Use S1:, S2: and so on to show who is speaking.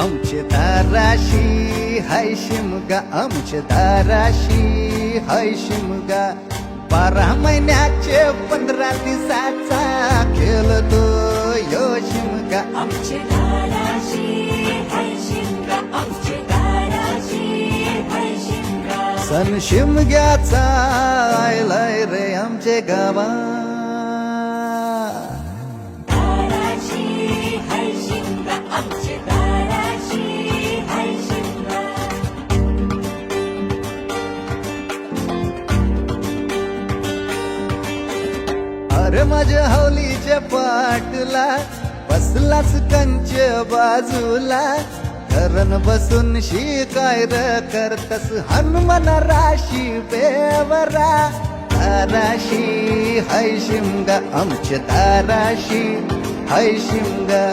S1: आमचे दाराशी हाय शिमगा, आमचे दाराशी हाय शिमगा. 12 महिन्याचे 15 दिवसाचा खेळतो यो शिमगा.
S2: आमचे दाराशी हाय शिमगा, आमचे दाराशी हाय शिमगा.
S1: सण शिमग्याचा आयलाय रे आमचे गावा.
S2: दाराशी हाय शिमगा, आमचे दाराशी हाय शिमगा.
S1: अरे माझ्या हौलीच्या पाटला बसलाच कंच बाजूला. धरण बसून शिकाय र करतस हनुमान राशी बेवरा. दाराशी हाय शिमगा, आमच्या दाराशी हाय शिमगा.